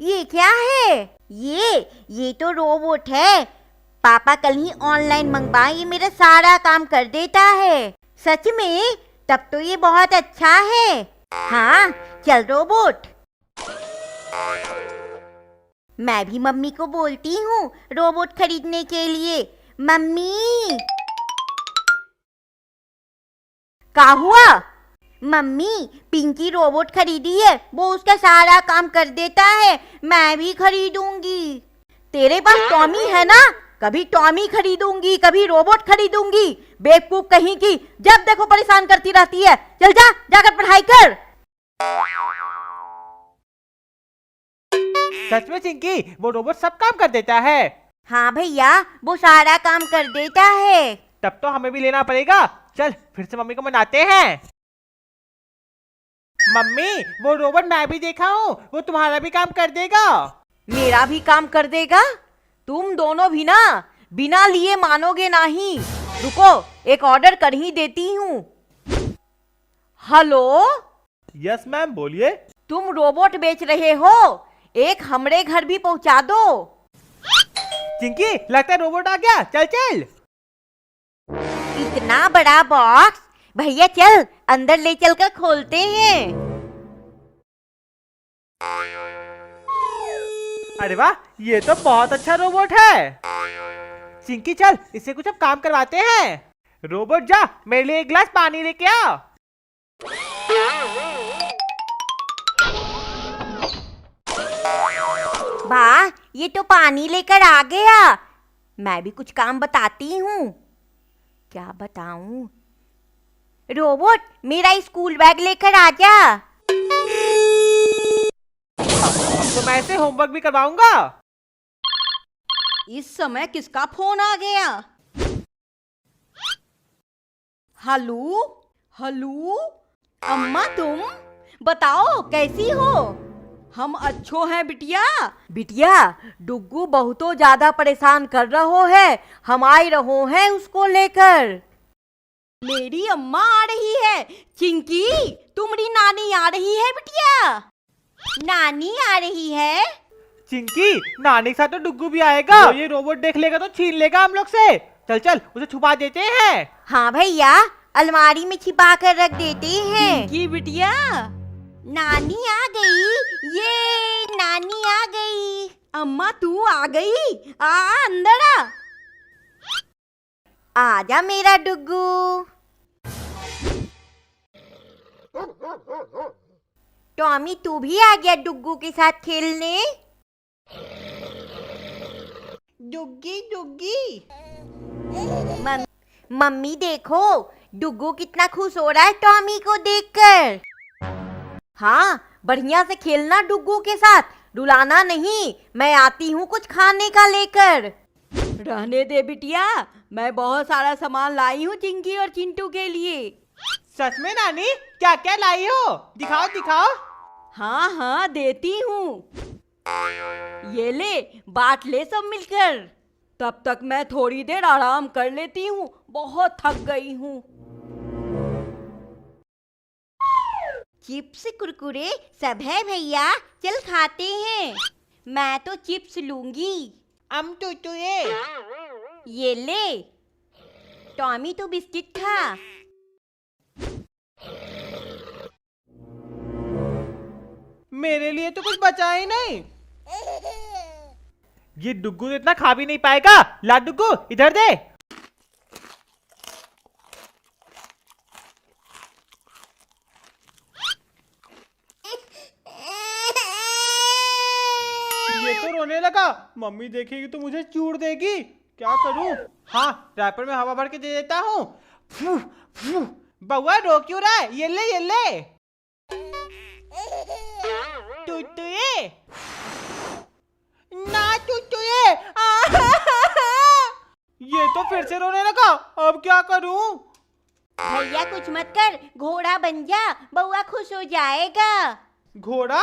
ये क्या है? ये तो रोबोट है। पापा कल ही ऑनलाइन मंगवाए, ये मेरा सारा काम कर देता है। सच में? तब तो ये बहुत अच्छा है। हाँ, चल रोबोट। मैं भी मम्मी को बोलती हूँ रोबोट खरीदने के लिए। मम्मी, क्या हुआ? मम्मी, पिंकी रोबोट खरीदी है, वो उसका सारा काम कर देता है। मैं भी खरीदूंगी। तेरे पास टॉमी है ना? कभी टॉमी खरीदूंगी, कभी रोबोट खरीदूंगी। बेवकूफ कहीं की, जब देखो परेशान करती रहती है। चल जा, जाकर पढ़ाई कर। सच में चिंकी, वो रोबोट सब काम कर देता है। हाँ भैया, वो सारा काम कर देता है। तब तो हमें भी लेना पड़ेगा। चल फिर से मम्मी को मनाते हैं। मम्मी, वो रोबोट मैं भी देखा हूँ, वो तुम्हारा भी काम कर देगा। मेरा भी काम कर देगा? तुम दोनों भी ना बिना लिए मानोगे नहीं। रुको, एक ऑर्डर कर ही देती हूँ। हेलो, यस मैम, बोलिए। तुम रोबोट बेच रहे हो? एक हमरे घर भी पहुंचा दो। चिंकी, लगता है रोबोट आ गया। चल चल। इतना बड़ा बॉक्स? भैया चल, अंदर ले चलकर खोलते हैं। अरे वाह, ये तो बहुत अच्छा रोबोट है। चिंकी चल, इससे कुछ अब काम करवाते हैं। रोबोट जा, मेरे लिए एक गिलास पानी लेके आ। वाह, ये तो पानी लेकर आ गया। मैं भी कुछ काम बताती हूँ। क्या बताऊं? रोबोट, मेरा स्कूल बैग लेकर आ जा। तो मैं इसे होमवर्क भी करवाऊंगा। इस समय किसका फोन आ गया? हेलो हेलो, अम्मा तुम बताओ कैसी हो? हम अच्छो हैं बिटिया। बिटिया, डुग्गू बहुतो ज्यादा परेशान कर रहो है। हम आए रहो हैं उसको लेकर। मेरी अम्मा आ रही है। चिंकी, तुम्हारी नानी आ रही है बिटिया। नानी आ रही है? चिंकी, नानी के साथ तो डुग्गू भी आएगा। वो ये रोबोट देख लेगा तो छीन लेगा हम लोग से। चल चल, उसे छुपा देते हैं। हाँ भैया, अलमारी में छिपा कर रख देते हैं। चिंकी बिटिया, नानी आ गई। ये नानी आ गई। अम्मा तू आ गई? आ अंदर आ। आजा मेरा डुग्गू। टॉमी, तू भी आ गया डुग्गू के साथ खेलने? डुग्गी डुग्गी। मम्मी देखो, डुग्गू कितना खुश हो रहा है टॉमी को देखकर। हाँ, बढ़िया से खेलना डुग्गू के साथ, रुलाना नहीं। मैं आती हूँ कुछ खाने का लेकर। रहने दे बिटिया, मैं बहुत सारा सामान लाई हूँ चिंकी और चिंटू के लिए। सच में नानी, क्या क्या लाई हो? दिखाओ दिखाओ। हाँ हाँ, देती हूँ। ये ले, बांट ले सब मिलकर। तब तक मैं थोड़ी देर आराम कर लेती हूँ, बहुत थक गई हूँ। चिप्स कुरकुरे सब है भैया, चल खाते हैं। मैं तो चिप्स लूंगी। तो ये ले। टॉमी तो बिस्किट खा। मेरे लिए तो कुछ बचा ही नहीं। ये डुग्गू तो इतना खा भी नहीं पाएगा। ला डुग्गू, इधर दे। ये तो रोने लगा। मम्मी देखेगी तो मुझे चूड़ देगी। क्या करूं? हाँ, रैपर में हवा भर के दे देता हूँ। बउआ रो क्यों रहा है? ये ले ये ले। टुटुए ना, टुटुए। ये तो फिर से रोने लगा। अब क्या करूं? भैया कुछ मत कर, घोड़ा बन जा, बउआ खुश हो जाएगा। घोड़ा?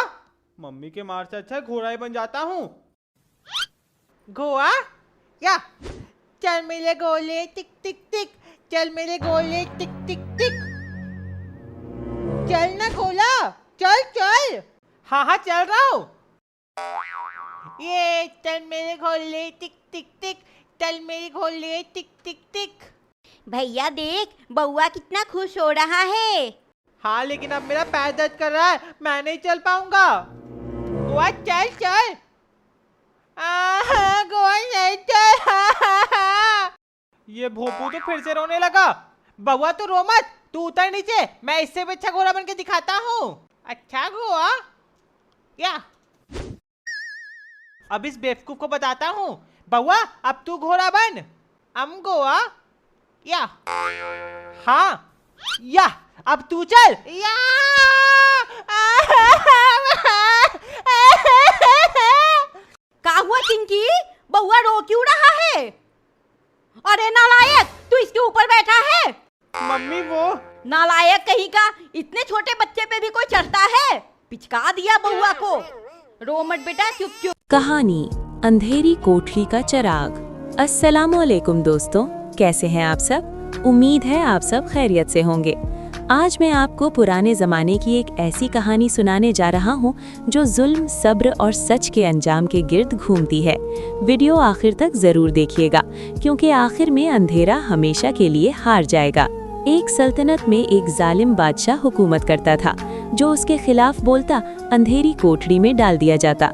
मम्मी के मार से अच्छा घोड़ा ही बन जाता हूँ। घोड़ा या चल मेरे गोले टिक टिक टिक, चल मेरे गोले टिक टिक टिक। चल ना घोड़ा, चल चल। हाँ हाँ, चल रहा हूँ। ये तल मेरे घोले टिक टिक टिक, तल मेरे घोले टिक टिक टिक। भैया देख, बउआ कितना खुश हो रहा है। हाँ लेकिन अब मेरा पैर दर्द कर रहा है, मैं नहीं चल पाऊंगा। गोवा चल चल। गोवा नहीं चल। ये भोपू तो फिर से रोने लगा। बउआ तू रो मत, तू उतर नीचे, मैं इससे भी अच्छा घोड़ा बन के दिखाता हूँ। अच्छा गोवा या अब इस बेवकूफ को बताता हूँ। बउआ अब तू घोड़ा बन। गोवा या हाँ या अब तू चल या। का हुआ चिंकी, बउआ रो क्यों रहा है? अरे नालायक, तू इसके ऊपर बैठा है। मम्मी वो नालायक कहीं का, इतने छोटे बच्चे पे भी कोई चढ़ता है? पिचका दिया बउआ को। रो मत बेटा, चुप चुप। कहानी अंधेरी कोठरी का चिराग। अस्सलामुअलैकुम दोस्तों, कैसे हैं आप सब? उम्मीद है आप सब खैरियत से होंगे। आज मैं आपको पुराने ज़माने की एक ऐसी कहानी सुनाने जा रहा हूँ जो जुल्म, सब्र और सच के अंजाम के गिर्द घूमती है। वीडियो आखिर तक ज़रूर देखिएगा क्योंकि आखिर में अंधेरा हमेशा के लिए हार जाएगा। एक सल्तनत में एक जालिम बादशाह हुकूमत करता था। जो उसके खिलाफ बोलता अंधेरी कोठरी में डाल दिया जाता।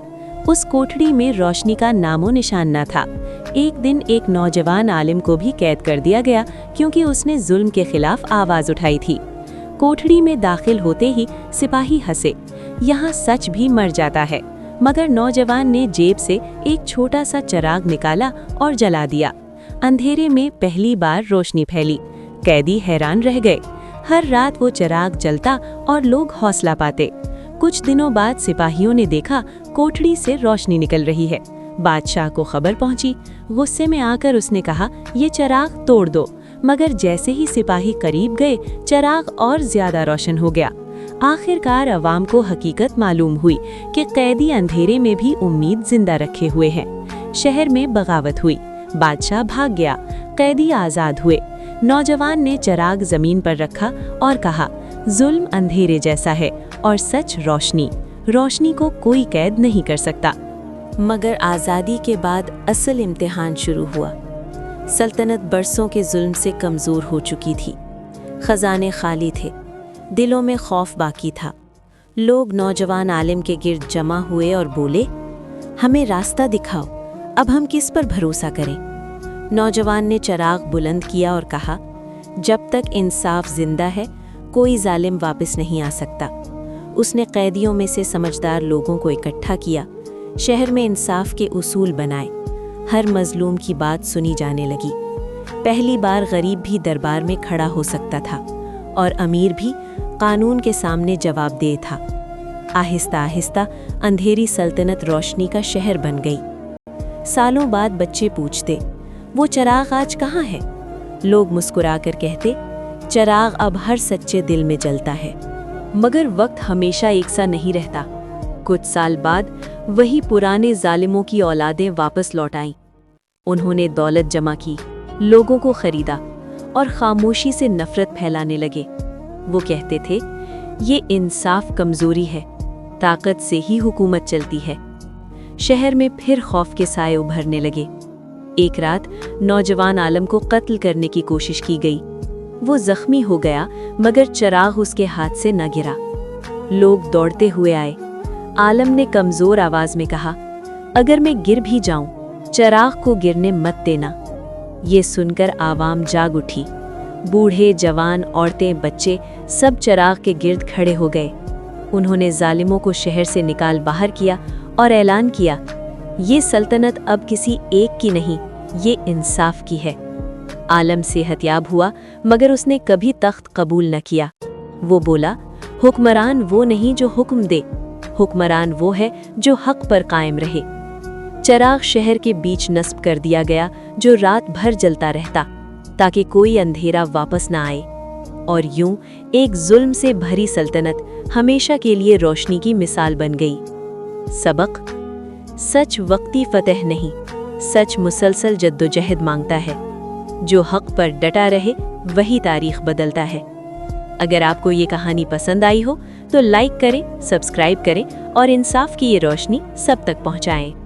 उस कोठरी में रोशनी का नामो निशान न था। एक दिन एक नौजवान आलिम को भी कैद कर दिया गया क्योंकि उसने जुल्म के खिलाफ आवाज़ उठाई थी। कोठरी में दाखिल होते ही सिपाही हंसे, यहाँ सच भी मर जाता है। मगर नौजवान ने जेब से एक छोटा सा चिराग निकाला और जला दिया। अंधेरे में पहली बार रोशनी फैली। कैदी हैरान रह गए। हर रात वो चिराग जलता और लोग हौसला पाते। कुछ दिनों बाद सिपाहियों ने देखा कोठरी से रोशनी निकल रही है। बादशाह को खबर पहुंची। गुस्से में आकर उसने कहा, ये चिराग तोड़ दो। मगर जैसे ही सिपाही करीब गए, चिराग और ज्यादा रोशन हो गया। आखिरकार अवाम को हकीकत मालूम हुई कि कैदी अंधेरे में भी उम्मीद जिंदा रखे हुए हैं। शहर में बगावत हुई। बादशाह भाग गया। कैदी आजाद हुए। नौजवान ने चिराग जमीन पर रखा और कहा, जुल्म अंधेरे जैसा है और सच रोशनी। रोशनी को कोई कैद नहीं कर सकता। मगर आज़ादी के बाद असल इम्तिहान शुरू हुआ। सल्तनत बरसों के जुल्म से कमज़ोर हो चुकी थी। खजाने खाली थे, दिलों में खौफ बाकी था। लोग नौजवान आलिम के गिर्द जमा हुए और बोले, हमें रास्ता दिखाओ, अब हम किस पर भरोसा करें? नौजवान ने चिराग बुलंद किया और कहा, जब तक इंसाफ जिंदा है कोई जालिम वापस नहीं आ सकता। उसने कैदियों में से समझदार लोगों को इकट्ठा किया। शहर में इंसाफ के उसूल बनाए। हर मजलूम की बात सुनी जाने लगी। पहली बार गरीब भी दरबार में खड़ा हो सकता था और अमीर भी कानून के सामने जवाबदेह था। आहिस्ता आहिस्ता अंधेरी सल्तनत रोशनी का शहर बन गई। सालों बाद बच्चे पूछते, वो चिराग आज कहाँ है? लोग मुस्कुराकर कहते, चिराग अब हर सच्चे दिल में जलता है। मगर वक्त हमेशा एक सा नहीं रहता। कुछ साल बाद वही पुराने जालिमों की औलादें वापस लौट आईं। उन्होंने दौलत जमा की, लोगों को खरीदा और खामोशी से नफरत फैलाने लगे। वो कहते थे, ये इंसाफ कमजोरी है, ताकत से ही हुकूमत चलती है। शहर में फिर खौफ के साए उभरने लगे। एक रात नौजवान आलम को कत्ल करने की कोशिश की गई। वो जख्मी हो गया मगर चिराग उसके हाथ से न गिरा। लोग दौड़ते हुए आए। आलम ने कमजोर आवाज में कहा, अगर मैं गिर भी जाऊं, चिराग को गिरने मत देना। ये सुनकर आवाम जाग उठी। बूढ़े, जवान, औरतें, बच्चे सब चिराग के गिर्द खड़े हो गए। उन्होंने जालिमों को शहर से निकाल बाहर किया और ऐलान किया, ये सल्तनत अब किसी एक की नहीं, ये इंसाफ की है। आलम सेहतयाब हुआ मगर उसने कभी तख्त कबूल न किया। वो बोला, हुक्मरान वो नहीं जो हुक्म दे, हुक्मरान वो है जो हक पर कायम रहे। चिराग शहर के बीच नस्ब कर दिया गया जो रात भर जलता रहता ताकि कोई अंधेरा वापस न आए। और यूं एक जुल्म से भरी सल्तनत हमेशा के लिए रोशनी की मिसाल बन गई। सबक, सच वक्ती फतह नहीं, सच मुसलसल जद्दोजहद मांगता है। जो हक पर डटा रहे वही तारीख बदलता है। अगर आपको ये कहानी पसंद आई हो तो लाइक करें, सब्सक्राइब करें और इंसाफ की ये रोशनी सब तक पहुंचाएं।